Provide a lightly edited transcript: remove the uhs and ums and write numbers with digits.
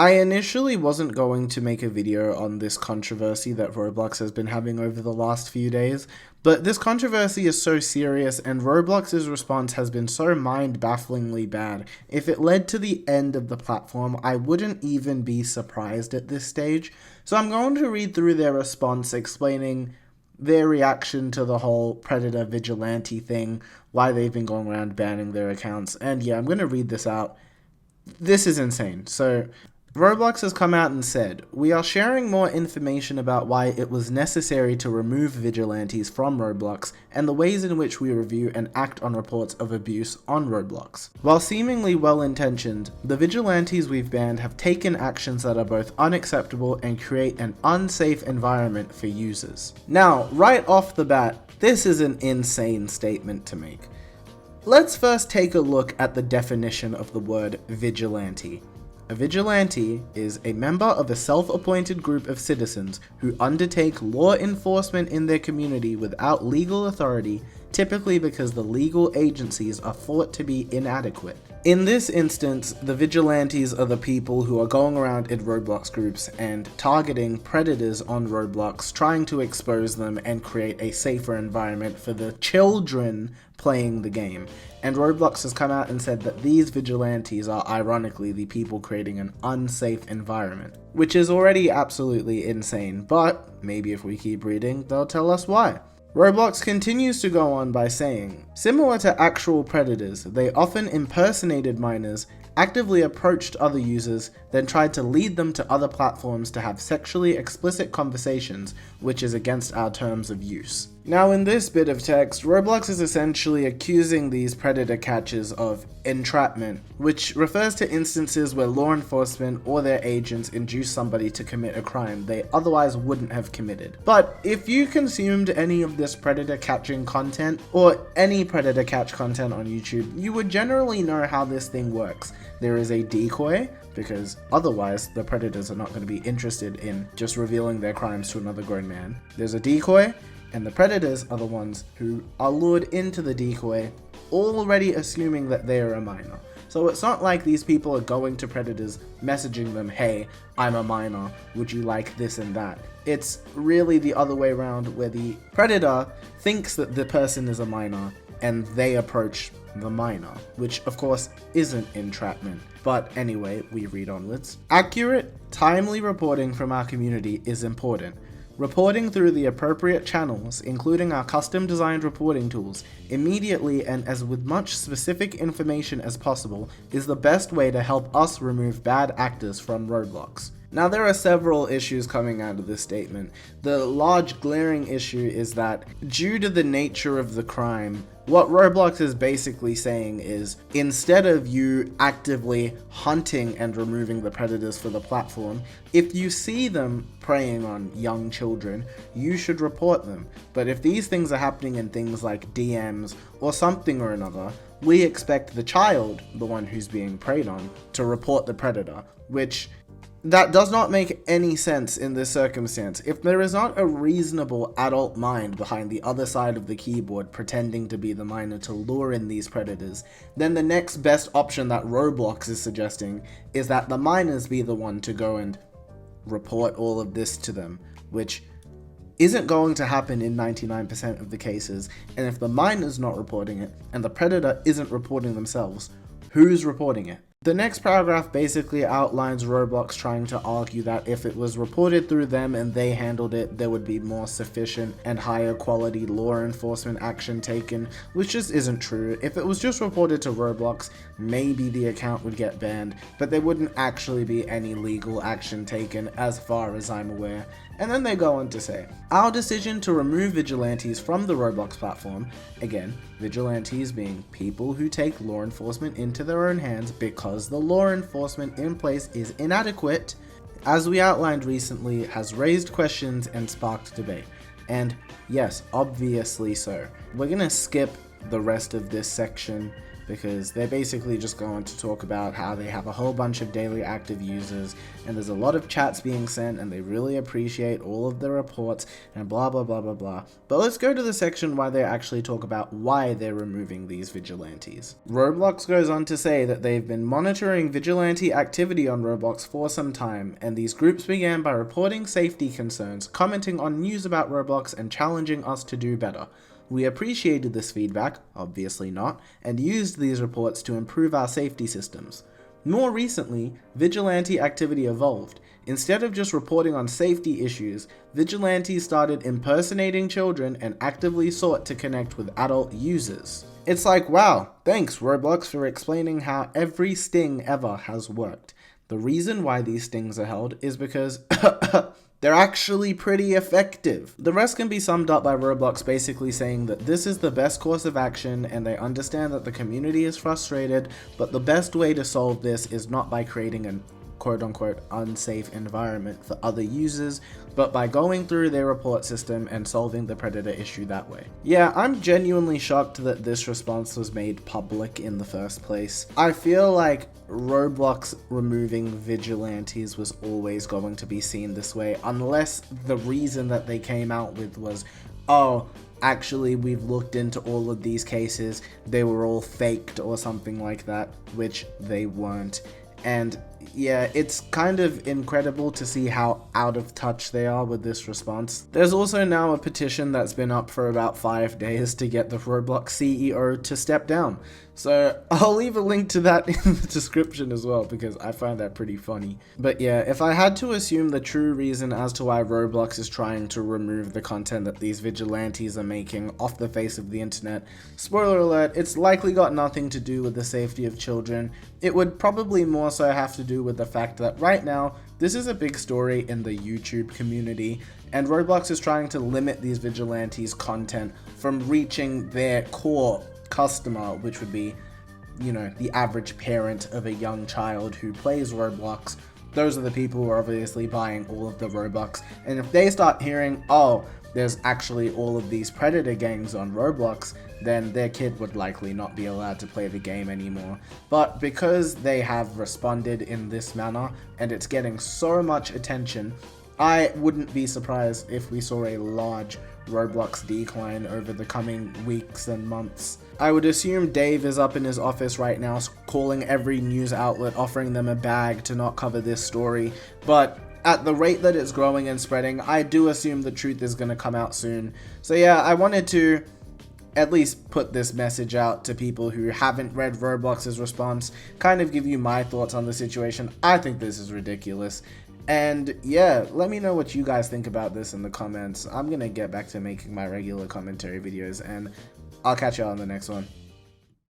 I initially wasn't going to make a video on this controversy that Roblox has been having over the last few days, but this controversy is so serious and Roblox's response has been so mind-bafflingly bad. If it led to the end of the platform, I wouldn't even be surprised at this stage. So I'm going to read through their response explaining their reaction to the whole Predator vigilante thing, why they've been going around banning their accounts, and yeah, I'm going to read this out. This is insane. So Roblox has come out and said, "We are sharing more information about why it was necessary to remove vigilantes from Roblox and the ways in which we review and act on reports of abuse on Roblox. While seemingly well-intentioned, the vigilantes we've banned have taken actions that are both unacceptable and create an unsafe environment for users." Now, right off the bat, this is an insane statement to make. Let's first take a look at the definition of the word vigilante. A vigilante is a member of a self-appointed group of citizens who undertake law enforcement in their community without legal authority, typically because the legal agencies are thought to be inadequate. In this instance, the vigilantes are the people who are going around in Roblox groups and targeting predators on Roblox, trying to expose them and create a safer environment for the children playing the game. And Roblox has come out and said that these vigilantes are ironically the people creating an unsafe environment, which is already absolutely insane, but maybe if we keep reading, they'll tell us why. Roblox continues to go on by saying, "Similar to actual predators, they often impersonated minors, actively approached other users, then tried to lead them to other platforms to have sexually explicit conversations, which is against our terms of use." Now in this bit of text, Roblox is essentially accusing these predator catchers of entrapment, which refers to instances where law enforcement or their agents induce somebody to commit a crime they otherwise wouldn't have committed. But if you consumed any of this predator catching content, or any predator catch content on YouTube, you would generally know how this thing works. There is a decoy, because otherwise the predators are not going to be interested in just revealing their crimes to another grown man. There's a decoy, and the predators are the ones who are lured into the decoy, already assuming that they are a minor. So it's not like these people are going to predators, messaging them, "Hey, I'm a minor, would you like this and that?" It's really the other way around, where the predator thinks that the person is a minor, and they approach the minor, which of course isn't entrapment. But anyway, we read onwards. "Accurate, timely reporting from our community is important. Reporting through the appropriate channels, including our custom-designed reporting tools, immediately and as with much specific information as possible, is the best way to help us remove bad actors from Roblox." Now there are several issues coming out of this statement. The large glaring issue is that due to the nature of the crime, what Roblox is basically saying is, instead of you actively hunting and removing the predators for the platform, if you see them preying on young children, you should report them. But if these things are happening in things like DMs or something or another, we expect the child, the one who's being preyed on, to report the predator, which that does not make any sense in this circumstance. If there is not a reasonable adult mind behind the other side of the keyboard pretending to be the minor to lure in these predators, then the next best option that Roblox is suggesting is that the minors be the one to go and report all of this to them, which isn't going to happen in 99% of the cases. And if the minor's not reporting it, and the predator isn't reporting themselves, who's reporting it? The next paragraph basically outlines Roblox trying to argue that if it was reported through them and they handled it, there would be more sufficient and higher quality law enforcement action taken, which just isn't true. If it was just reported to Roblox, maybe the account would get banned, but there wouldn't actually be any legal action taken as far as I'm aware. And then they go on to say, "Our decision to remove vigilantes from the Roblox platform," again, vigilantes being people who take law enforcement into their own hands because the law enforcement in place is inadequate, "as we outlined recently, has raised questions and sparked debate." And yes, obviously so. We're gonna skip the rest of this section because they basically just go on to talk about how they have a whole bunch of daily active users and there's a lot of chats being sent and they really appreciate all of the reports and blah blah blah blah blah. But let's go to the section where they actually talk about why they're removing these vigilantes. Roblox goes on to say that they've been monitoring vigilante activity on Roblox for some time, and these groups began by reporting safety concerns, commenting on news about Roblox and challenging us to do better. We appreciated this feedback, obviously not, and used these reports to improve our safety systems. More recently, vigilante activity evolved. Instead of just reporting on safety issues, vigilantes started impersonating children and actively sought to connect with adult users. It's like, wow, thanks Roblox for explaining how every sting ever has worked. The reason why these stings are held is because they're actually pretty effective. The rest can be summed up by Roblox basically saying that this is the best course of action and they understand that the community is frustrated, but the best way to solve this is not by creating an quote-unquote unsafe environment for other users, but by going through their report system and solving the predator issue that way. Yeah, I'm genuinely shocked that this response was made public in the first place. I feel like Roblox removing vigilantes was always going to be seen this way, unless the reason that they came out with was, oh, actually we've looked into all of these cases, they were all faked or something like that, which they weren't. And yeah, it's kind of incredible to see how out of touch they are with this response. There's also now a petition that's been up for about 5 days to get the Roblox CEO to step down. So I'll leave a link to that in the description as well because I find that pretty funny. But yeah, if I had to assume the true reason as to why Roblox is trying to remove the content that these vigilantes are making off the face of the internet, spoiler alert, it's likely got nothing to do with the safety of children. It would probably more so have to do with the fact that right now, this is a big story in the YouTube community, and Roblox is trying to limit these vigilantes' content from reaching their core customer, which would be, you know, the average parent of a young child who plays Roblox. Those are the people who are obviously buying all of the Robux, and if they start hearing, oh, there's actually all of these predator gangs on Roblox, then their kid would likely not be allowed to play the game anymore. But because they have responded in this manner, and it's getting so much attention, I wouldn't be surprised if we saw a large Roblox decline over the coming weeks and months. I would assume Dave is up in his office right now calling every news outlet, offering them a bag to not cover this story, but at the rate that it's growing and spreading, I do assume the truth is going to come out soon. So yeah, I wanted to at least put this message out to people who haven't read Roblox's response, kind of give you my thoughts on the situation. I think this is ridiculous. And yeah, let me know what you guys think about this in the comments. I'm going to get back to making my regular commentary videos, and I'll catch y'all on the next one.